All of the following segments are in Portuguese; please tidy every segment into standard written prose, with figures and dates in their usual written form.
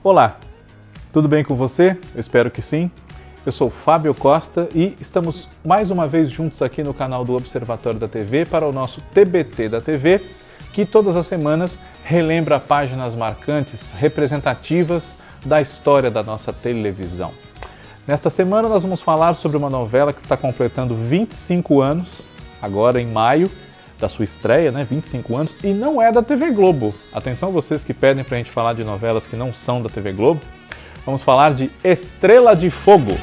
Olá, tudo bem com você? Eu espero que sim. Eu sou Fábio Costa e estamos mais uma vez juntos aqui no canal do Observatório da TV para o nosso TBT da TV, que todas as semanas relembra páginas marcantes, representativas da história da nossa televisão. Nesta semana nós vamos falar sobre uma novela que está completando 25 anos, agora em maio, da sua estreia, 25 anos, e não é da TV Globo. Atenção vocês que pedem pra gente falar de novelas que não são da TV Globo. Vamos falar de Estrela de Fogo.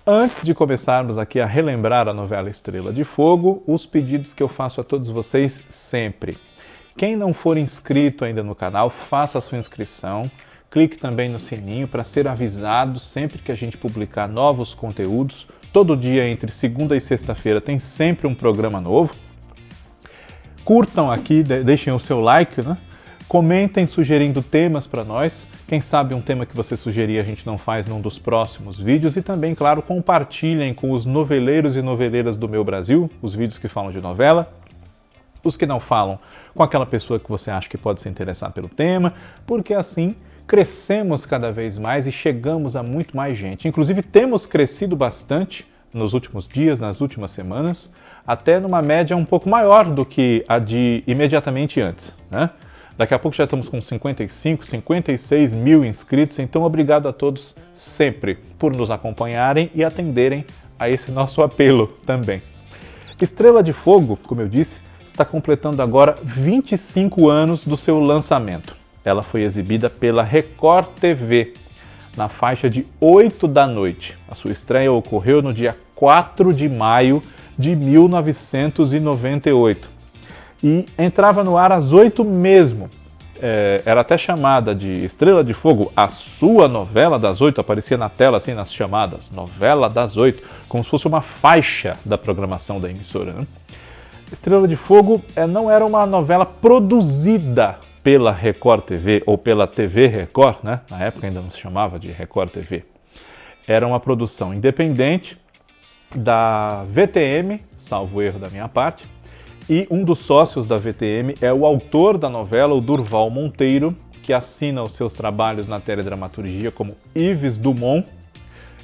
Antes de começarmos aqui a relembrar a novela Estrela de Fogo, os pedidos que eu faço a todos vocês sempre. Quem não for inscrito ainda no canal, faça a sua inscrição, clique também no sininho para ser avisado sempre que a gente publicar novos conteúdos. Todo dia entre segunda e sexta-feira tem sempre um programa novo. Curtam aqui, deixem o seu like, Comentem sugerindo temas para nós. Quem sabe um tema que você sugerir a gente não faz num dos próximos vídeos. E também, claro, compartilhem com os noveleiros e noveleiras do meu Brasil, os vídeos que falam de novela. Os que não falam, com aquela pessoa que você acha que pode se interessar pelo tema, porque assim crescemos cada vez mais e chegamos a muito mais gente. Inclusive temos crescido bastante nos últimos dias, nas últimas semanas, até numa média um pouco maior do que a de imediatamente antes, Daqui a pouco já estamos com 55, 56 mil inscritos, então obrigado a todos sempre por nos acompanharem e atenderem a esse nosso apelo também. Estrela de Fogo, como eu disse, está completando agora 25 anos do seu lançamento. Ela foi exibida pela Record TV, na faixa de 8 da noite. A sua estreia ocorreu no dia 4 de maio de 1998. E entrava no ar às 8 mesmo. Era até chamada de Estrela de Fogo, a sua novela das 8, aparecia na tela assim nas chamadas, novela das 8, como se fosse uma faixa da programação da emissora, Estrela de Fogo não era uma novela produzida pela Record TV ou pela TV Record, Na época ainda não se chamava de Record TV. Era uma produção independente da VTM, salvo erro da minha parte, e um dos sócios da VTM é o autor da novela, o Durval Monteiro, que assina os seus trabalhos na teledramaturgia como Yves Dumont,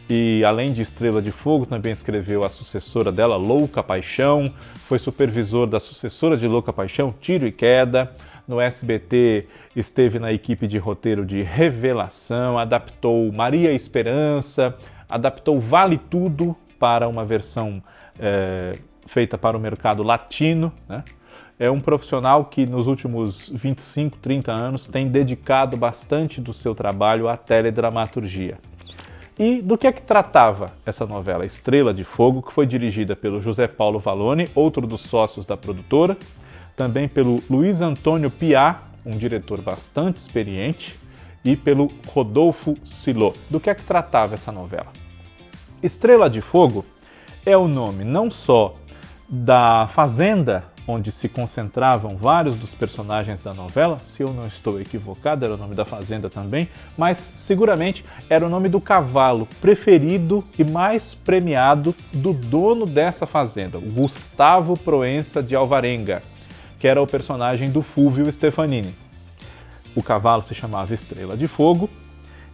e além de Estrela de Fogo, também escreveu a sucessora dela, Louca Paixão, foi supervisor da sucessora de Louca Paixão, Tiro e Queda. No SBT esteve na equipe de roteiro de Revelação, adaptou Maria Esperança, adaptou Vale Tudo para uma versão feita para o mercado latino, É um profissional que nos últimos 25, 30 anos tem dedicado bastante do seu trabalho à teledramaturgia. E do que tratava essa novela Estrela de Fogo, que foi dirigida pelo José Paulo Vallone, outro dos sócios da produtora, também pelo Luiz Antônio Piá, um diretor bastante experiente, e pelo Rodolfo Silô. Do que tratava essa novela? Estrela de Fogo é o nome não só da fazenda onde se concentravam vários dos personagens da novela, se eu não estou equivocado, era o nome da fazenda também, mas seguramente era o nome do cavalo preferido e mais premiado do dono dessa fazenda, o Gustavo Proença de Alvarenga, que era o personagem do Fúvio Stefanini. O cavalo se chamava Estrela de Fogo,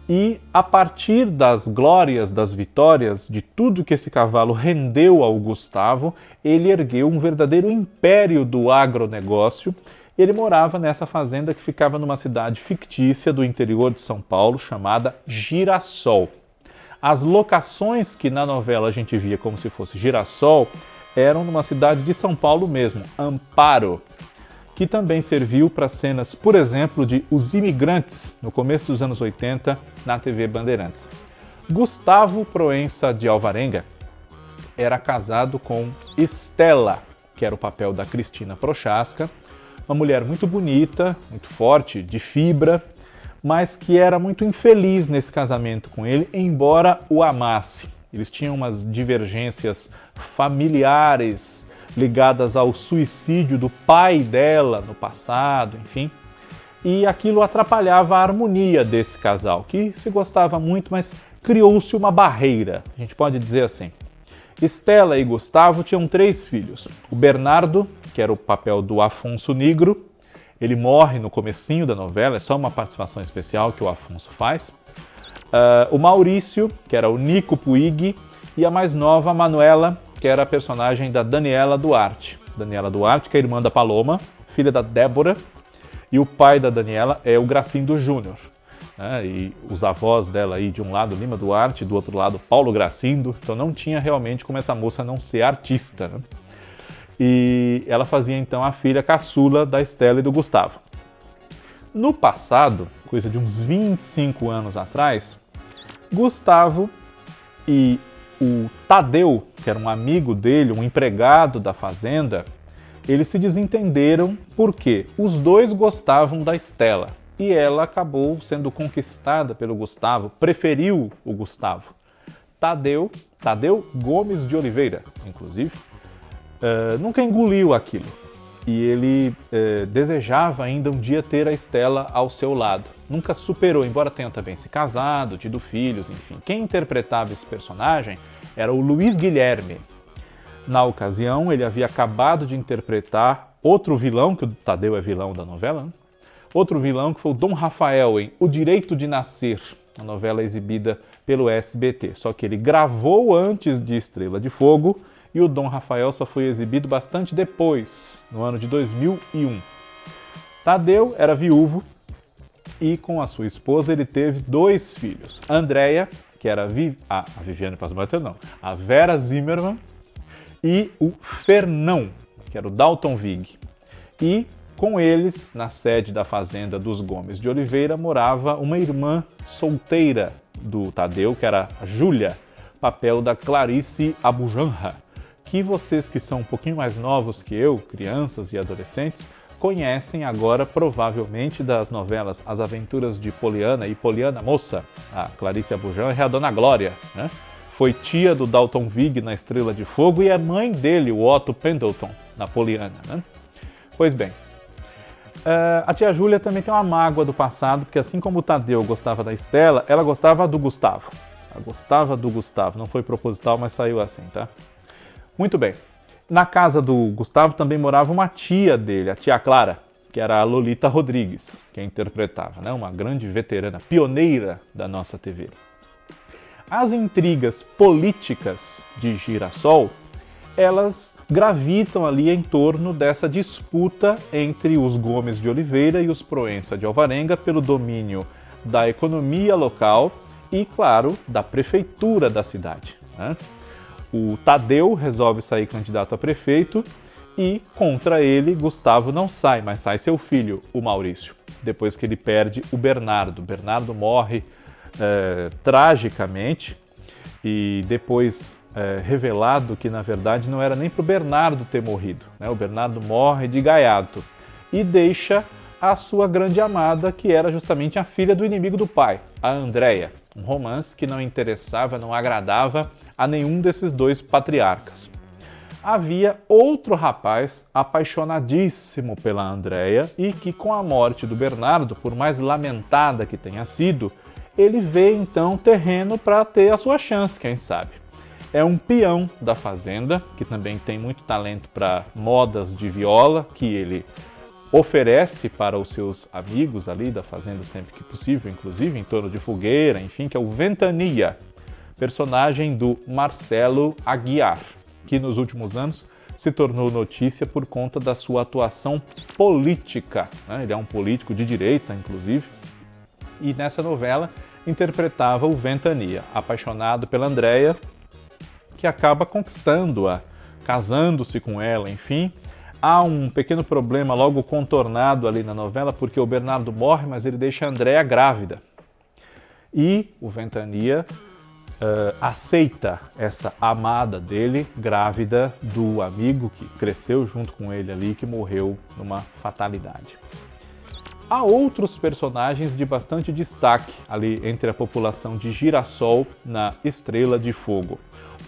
e a partir das glórias, das vitórias, de tudo que esse cavalo rendeu ao Gustavo, ele ergueu um verdadeiro império do agronegócio. Ele morava nessa fazenda que ficava numa cidade fictícia do interior de São Paulo, chamada Girassol. As locações que na novela a gente via como se fosse Girassol eram numa cidade de São Paulo mesmo, Amparo, que também serviu para cenas, por exemplo, de Os Imigrantes, no começo dos anos 80, na TV Bandeirantes. Gustavo Proença de Alvarenga era casado com Estela, que era o papel da Cristina Prochaska, uma mulher muito bonita, muito forte, de fibra, mas que era muito infeliz nesse casamento com ele, embora o amasse. Eles tinham umas divergências familiares, ligadas ao suicídio do pai dela no passado, enfim. E aquilo atrapalhava a harmonia desse casal, que se gostava muito, mas criou-se uma barreira, a gente pode dizer assim. Estela e Gustavo tinham 3 filhos. O Bernardo, que era o papel do Afonso Negro, ele morre no comecinho da novela, é só uma participação especial que o Afonso faz. O Maurício, que era o Nico Puig, e a mais nova, a Manuela, que era a personagem da Daniela Duarte. Daniela Duarte, que é a irmã da Paloma, filha da Débora, e o pai da Daniela é o Gracindo Júnior. E os avós dela aí, de um lado Lima Duarte, do outro lado Paulo Gracindo, então não tinha realmente como essa moça não ser artista. Né? E ela fazia então a filha caçula da Estela e do Gustavo. No passado, coisa de uns 25 anos atrás, Gustavo e o Tadeu, que era um amigo dele, um empregado da fazenda, eles se desentenderam porque os dois gostavam da Estela e ela acabou sendo conquistada pelo Gustavo, preferiu o Gustavo. Tadeu Gomes de Oliveira, inclusive, nunca engoliu aquilo e ele desejava ainda um dia ter a Estela ao seu lado. Nunca superou, embora tenha também se casado, tido filhos, enfim. Quem interpretava esse personagem era o Luiz Guilherme. Na ocasião, ele havia acabado de interpretar outro vilão, que o Tadeu é vilão da novela, né? Outro vilão que foi o Dom Rafael em O Direito de Nascer, a novela exibida pelo SBT. Só que ele gravou antes de Estrela de Fogo e o Dom Rafael só foi exibido bastante depois, no ano de 2001. Tadeu era viúvo e com a sua esposa ele teve 2 filhos. A Andréia, que era a Viviane Passamonte, não, a Vera Zimmermann, e o Fernão, que era o Dalton Vig. E com eles, na sede da fazenda dos Gomes de Oliveira, morava uma irmã solteira do Tadeu, que era a Júlia, papel da Clarice Abujanra, que vocês que são um pouquinho mais novos que eu, crianças e adolescentes, conhecem agora provavelmente das novelas As Aventuras de Poliana e Poliana Moça. A Clarice Abujanra é a Dona Glória, né? Foi tia do Dalton Vig na Estrela de Fogo e é mãe dele, o Otto Pendleton, na Poliana. Né? Pois bem, a tia Júlia também tem uma mágoa do passado, porque assim como o Tadeu gostava da Estela, ela gostava do Gustavo. Ela gostava do Gustavo, não foi proposital, mas saiu assim, tá? Muito bem. Na casa do Gustavo também morava uma tia dele, a tia Clara, que era a Lolita Rodrigues, que interpretava, né? Uma grande veterana, pioneira da nossa TV. As intrigas políticas de Girassol, elas gravitam ali em torno dessa disputa entre os Gomes de Oliveira e os Proença de Alvarenga pelo domínio da economia local e, claro, da prefeitura da cidade. Né? O Tadeu resolve sair candidato a prefeito e, contra ele, Gustavo não sai, mas sai seu filho, o Maurício, depois que ele perde o Bernardo. Bernardo morre tragicamente e depois revelado que na verdade não era nem para o Bernardo ter morrido, né? O Bernardo morre de gaiato e deixa a sua grande amada, que era justamente a filha do inimigo do pai, a Andréia, um romance que não interessava, não agradava a nenhum desses 2 patriarcas. Havia outro rapaz apaixonadíssimo pela Andréia e que, com a morte do Bernardo, por mais lamentada que tenha sido, ele vê então terreno para ter a sua chance, quem sabe. É um peão da fazenda, que também tem muito talento para modas de viola, que ele oferece para os seus amigos ali da fazenda sempre que possível, inclusive em torno de fogueira, enfim, que é o Ventania, personagem do Marcelo Aguiar, que nos últimos anos se tornou notícia por conta da sua atuação política. Né? Ele é um político de direita, inclusive, e nessa novela interpretava o Ventania, apaixonado pela Andréia, que acaba conquistando-a, casando-se com ela, enfim. Há um pequeno problema logo contornado ali na novela, porque o Bernardo morre, mas ele deixa a Andréia grávida. E o Ventania aceita essa amada dele, grávida do amigo que cresceu junto com ele ali, que morreu numa fatalidade. Há outros personagens de bastante destaque ali entre a população de Girassol na Estrela de Fogo.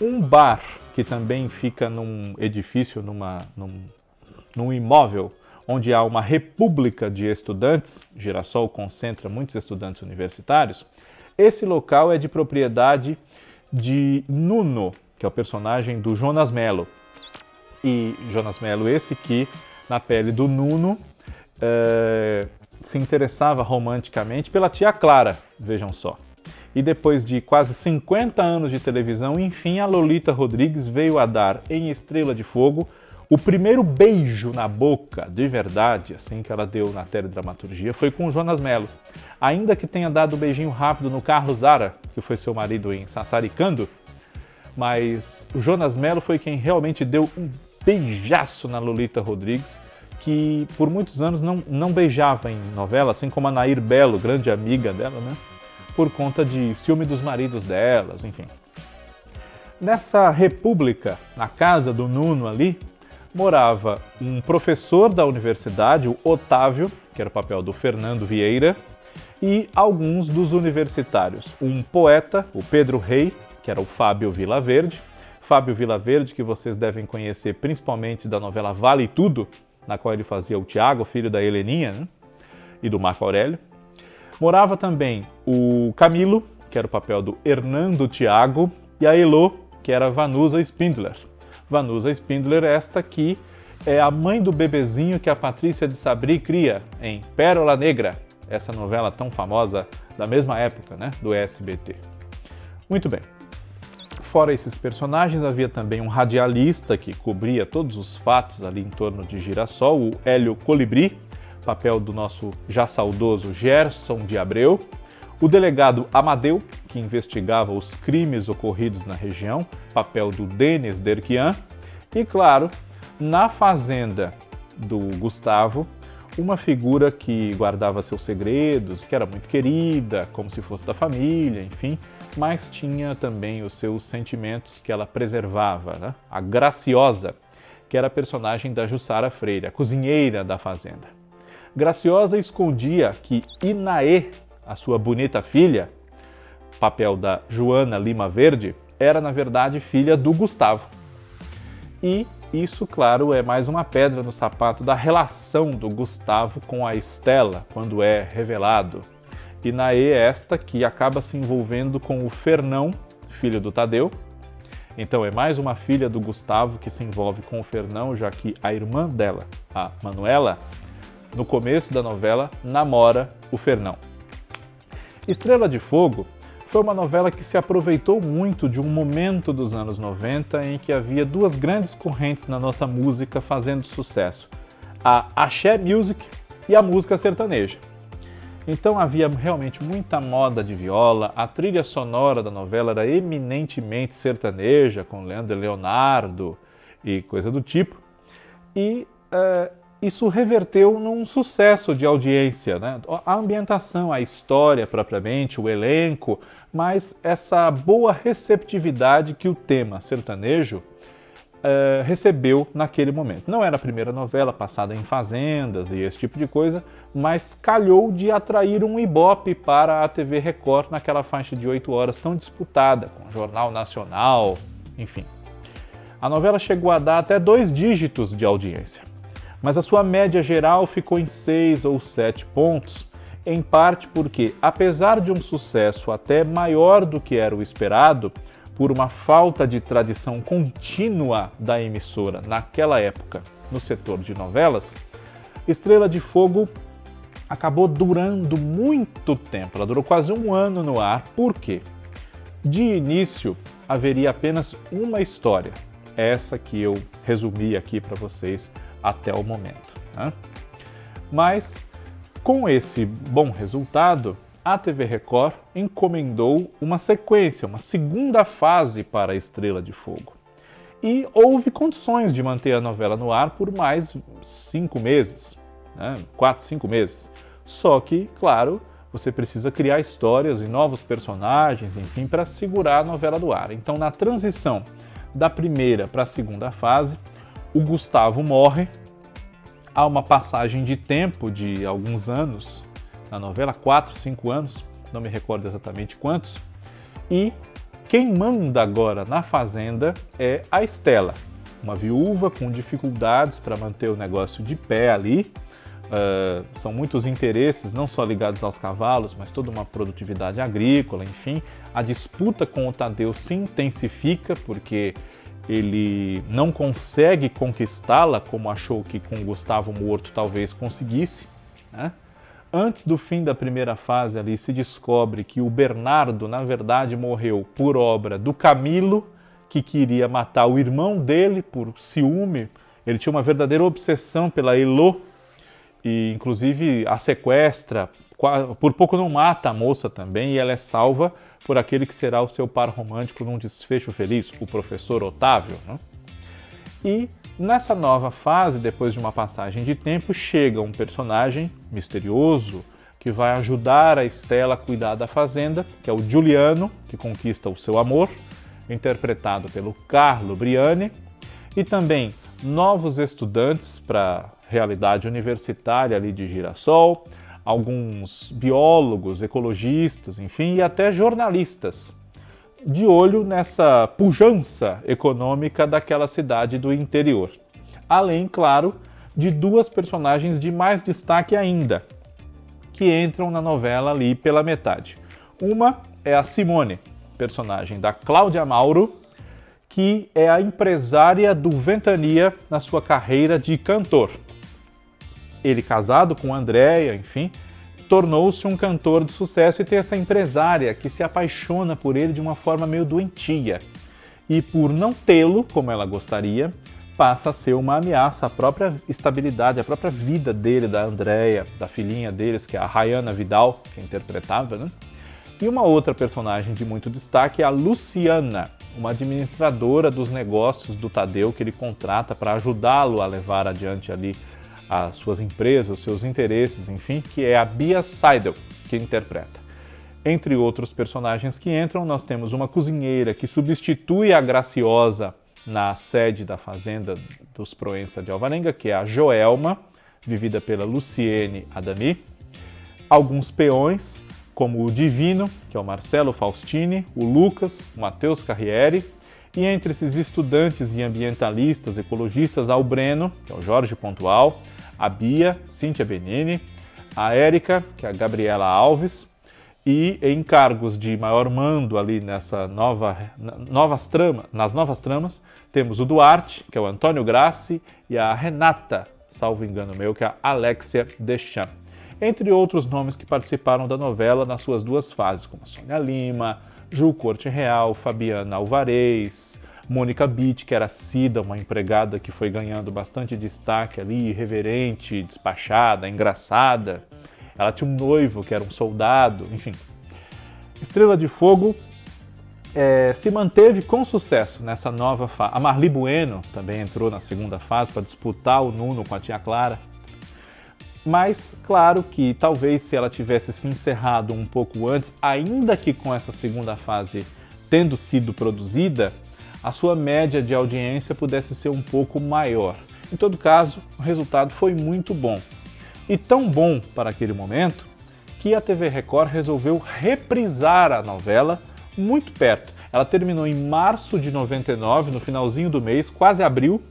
Um bar que também fica num edifício, num imóvel, onde há uma república de estudantes, Girassol concentra muitos estudantes universitários, Esse local é de propriedade de Nuno, que é o personagem do Jonas Mello. E Jonas Mello, esse que, na pele do Nuno, se interessava romanticamente pela tia Clara, vejam só. E depois de quase 50 anos de televisão, enfim, a Lolita Rodrigues veio a dar, em Estrela de Fogo, o primeiro beijo na boca, de verdade, assim, que ela deu na teledramaturgia, foi com o Jonas Mello. Ainda que tenha dado um beijinho rápido no Carlos Zara, que foi seu marido em Sassaricando, mas o Jonas Mello foi quem realmente deu um beijaço na Lolita Rodrigues, que por muitos anos não beijava em novela, assim como a Nair Belo, grande amiga dela, né? Por conta de ciúme dos maridos delas, enfim. Nessa república, na casa do Nuno ali, morava um professor da universidade, o Otávio, que era o papel do Fernando Vieira, e alguns dos universitários. Um poeta, o Pedro Rei, que era o Fábio Vilaverde. Fábio Vilaverde, que vocês devem conhecer principalmente da novela Vale Tudo, na qual ele fazia o Tiago, filho da Heleninha, né? E do Marco Aurélio. Morava também o Camilo, que era o papel do Hernando Tiago, e a Elô, que era Vanusa Spindler. Vanusa Spindler, esta que é a mãe do bebezinho que a Patrícia de Sabri cria em Pérola Negra, essa novela tão famosa da mesma época, né, do SBT. Muito bem. Fora esses personagens, havia também um radialista que cobria todos os fatos ali em torno de Girassol, o Hélio Colibri, papel do nosso já saudoso Gerson de Abreu, o delegado Amadeu, que investigava os crimes ocorridos na região, papel do Denis Derquian, e, claro, na fazenda do Gustavo, uma figura que guardava seus segredos, que era muito querida, como se fosse da família, enfim, mas tinha também os seus sentimentos que ela preservava, né? A Graciosa, que era a personagem da Jussara Freire, a cozinheira da fazenda. Graciosa escondia que Inaê, a sua bonita filha, papel da Joana Lima Verde, era na verdade filha do Gustavo. E isso, claro, é mais uma pedra no sapato da relação do Gustavo com a Estela, quando é revelado. Inaê é esta que acaba se envolvendo com o Fernão, filho do Tadeu. Então é mais uma filha do Gustavo que se envolve com o Fernão, já que a irmã dela, a Manuela, no começo da novela, namora o Fernão. Estrela de Fogo foi uma novela que se aproveitou muito de um momento dos anos 90 em que havia duas grandes correntes na nossa música fazendo sucesso, a Axé Music e a música sertaneja. Então havia realmente muita moda de viola, a trilha sonora da novela era eminentemente sertaneja, com Leandro e Leonardo e coisa do tipo, e isso reverteu num sucesso de audiência, né? A ambientação, a história propriamente, o elenco, mas essa boa receptividade que o tema sertanejo recebeu naquele momento. Não era a primeira novela passada em fazendas e esse tipo de coisa, mas calhou de atrair um ibope para a TV Record naquela faixa de 8 horas tão disputada, com o Jornal Nacional, enfim. A novela chegou a dar até 2 dígitos de audiência, mas a sua média geral ficou em 6 ou 7 pontos, em parte porque, apesar de um sucesso até maior do que era o esperado, por uma falta de tradição contínua da emissora naquela época no setor de novelas, Estrela de Fogo acabou durando muito tempo. Ela durou quase 1 ano no ar. Por quê? De início, haveria apenas uma história, essa que eu resumi aqui para vocês até o momento, né? Mas, com esse bom resultado, a TV Record encomendou uma sequência, uma segunda fase para a Estrela de Fogo. E houve condições de manter a novela no ar por mais 5 meses, né? 4, 5 meses. Só que, claro, você precisa criar histórias e novos personagens, enfim, para segurar a novela do ar. Então, na transição da primeira para a segunda fase, o Gustavo morre, há uma passagem de tempo de alguns anos, na novela, 4, 5 anos, não me recordo exatamente quantos, e quem manda agora na fazenda é a Estela, uma viúva com dificuldades para manter o negócio de pé ali, são muitos interesses, não só ligados aos cavalos, mas toda uma produtividade agrícola, enfim. A disputa com o Tadeu se intensifica, porque ele não consegue conquistá-la, como achou que com Gustavo morto talvez conseguisse, né? Antes do fim da primeira fase ali, se descobre que o Bernardo, na verdade, morreu por obra do Camilo, que queria matar o irmão dele por ciúme. Ele tinha uma verdadeira obsessão pela Elô, e inclusive a sequestra, por pouco não mata a moça também, e ela é salva por aquele que será o seu par romântico num desfecho feliz, o professor Otávio, né? E nessa nova fase, depois de uma passagem de tempo, chega um personagem misterioso que vai ajudar a Estela a cuidar da fazenda, que é o Giuliano, que conquista o seu amor, interpretado pelo Carlo Briani, e também novos estudantes para a realidade universitária ali de Girassol, alguns biólogos, ecologistas, enfim, e até jornalistas, de olho nessa pujança econômica daquela cidade do interior. Além, claro, de duas personagens de mais destaque ainda, que entram na novela ali pela metade. Uma é a Simone, personagem da Cláudia Mauro, que é a empresária do Ventania na sua carreira de cantor. Ele, casado com Andréia, enfim, tornou-se um cantor de sucesso, e tem essa empresária que se apaixona por ele de uma forma meio doentia. E por não tê-lo, como ela gostaria, passa a ser uma ameaça à própria estabilidade, à própria vida dele, da Andréia, da filhinha deles, que é a Rayana Vidal, que interpretava, né? E uma outra personagem de muito destaque é a Luciana, uma administradora dos negócios do Tadeu, que ele contrata para ajudá-lo a levar adiante ali as suas empresas, os seus interesses, enfim, que é a Bia Seidel, que interpreta. Entre outros personagens que entram, nós temos uma cozinheira que substitui a Graciosa na sede da fazenda dos Proença de Alvarenga, que é a Joelma, vivida pela Luciene Adami. Alguns peões, como o Divino, que é o Marcelo Faustini, o Lucas, o Matheus Carriere, e entre esses estudantes e ambientalistas, ecologistas, há o Breno, que é o Jorge Pontual, a Bia, Cíntia Benini, a Érica, que é a Gabriela Alves, e em cargos de maior mando ali nas novas tramas, temos o Duarte, que é o Antônio Grassi, e a Renata, salvo engano meu, que é a Alexia Deschamps. Entre outros nomes que participaram da novela nas suas duas fases, como a Sônia Lima, Ju Corte Real, Fabiana Alvarez, Mônica Bitt, que era Cida, uma empregada que foi ganhando bastante destaque ali, irreverente, despachada, engraçada. Ela tinha um noivo que era um soldado, enfim. Estrela de Fogo se manteve com sucesso nessa nova fase. A Marli Bueno também entrou na segunda fase para disputar o Nuno com a tia Clara. Mas, claro que talvez se ela tivesse se encerrado um pouco antes, ainda que com essa segunda fase tendo sido produzida, a sua média de audiência pudesse ser um pouco maior. Em todo caso, o resultado foi muito bom. E tão bom para aquele momento, que a TV Record resolveu reprisar a novela muito perto. Ela terminou em março de 99, no finalzinho do mês, quase abril,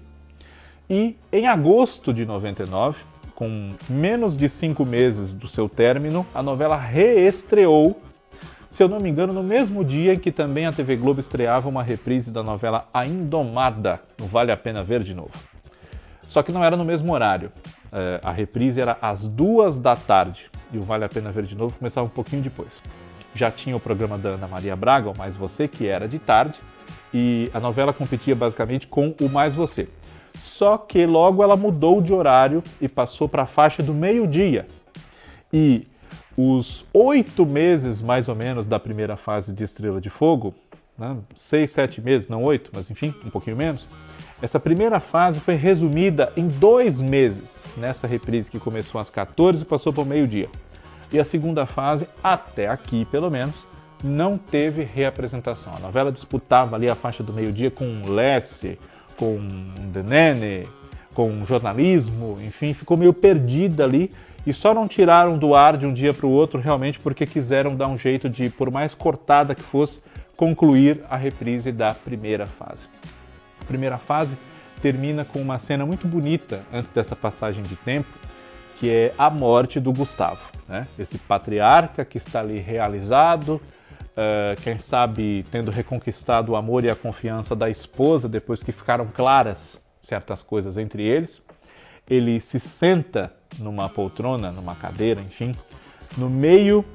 e em agosto de 99, com menos de 5 meses do seu término, a novela reestreou, se eu não me engano, no mesmo dia em que também a TV Globo estreava uma reprise da novela A Indomada, no Vale a Pena Ver de Novo. Só que não era no mesmo horário. A reprise era às 2 da tarde e o Vale a Pena Ver de Novo começava um pouquinho depois. Já tinha o programa da Ana Maria Braga, o Mais Você, que era de tarde, e a novela competia basicamente com o Mais Você. Só que logo ela mudou de horário e passou para a faixa do meio-dia. E os 8 meses, mais ou menos, da primeira fase de Estrela de Fogo, 6, 7 meses, não 8, mas enfim, um pouquinho menos, essa primeira fase foi resumida em 2 meses, nessa reprise que começou às 14 e passou para o meio-dia. E a segunda fase, até aqui pelo menos, não teve reapresentação. A novela disputava ali a faixa do meio-dia com Lesse, com The Nene, com jornalismo, enfim, ficou meio perdida ali e só não tiraram do ar de um dia para o outro realmente porque quiseram dar um jeito de, por mais cortada que fosse, concluir a reprise da primeira fase. A primeira fase termina com uma cena muito bonita antes dessa passagem de tempo, que é a morte do Gustavo, né? Esse patriarca que está ali realizado, quem sabe tendo reconquistado o amor e a confiança da esposa depois que ficaram claras certas coisas entre eles. Ele se senta numa poltrona, numa cadeira, enfim, no meio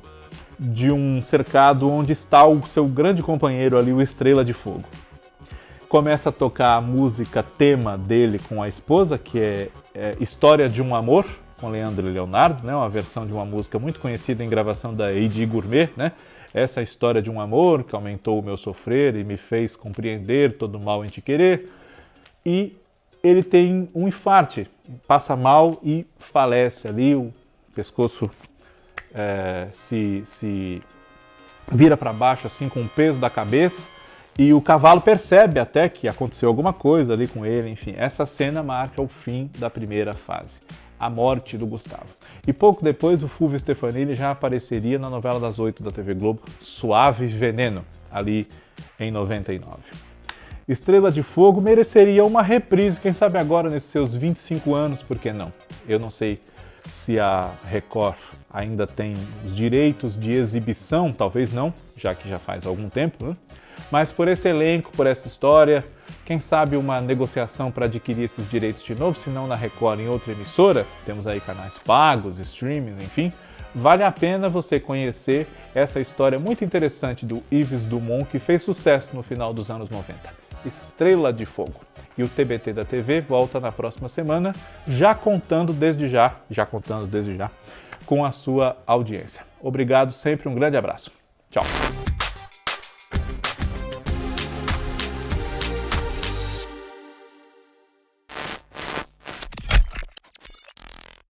de um cercado onde está o seu grande companheiro ali, o Estrela de Fogo. Começa a tocar a música tema dele com a esposa, que é História de um Amor, com Leandro e Leonardo, né? Uma versão de uma música muito conhecida em gravação da Eidi Gourmet, né? Essa história de um amor que aumentou o meu sofrer e me fez compreender todo o mal em te querer. E ele tem um infarte, passa mal e falece ali, o pescoço se vira para baixo assim com o peso da cabeça. E o cavalo percebe até que aconteceu alguma coisa ali com ele, enfim. Essa cena marca o fim da primeira fase, a morte do Gustavo. E pouco depois o Fulvio Stefanini já apareceria na novela das 8 da TV Globo, Suave Veneno, ali em 99. Estrela de Fogo mereceria uma reprise, quem sabe agora nesses seus 25 anos, por que não? Eu não sei se a Record ainda tem os direitos de exibição, talvez não, já que já faz algum tempo, né? Mas por esse elenco, por essa história, quem sabe uma negociação para adquirir esses direitos de novo, se não na Record, em outra emissora, temos aí canais pagos, streamings, enfim, vale a pena você conhecer essa história muito interessante do Yves Dumont, que fez sucesso no final dos anos 90. Estrela de Fogo. E o TBT da TV volta na próxima semana, já contando desde já, com a sua audiência. Obrigado sempre, um grande abraço. Tchau.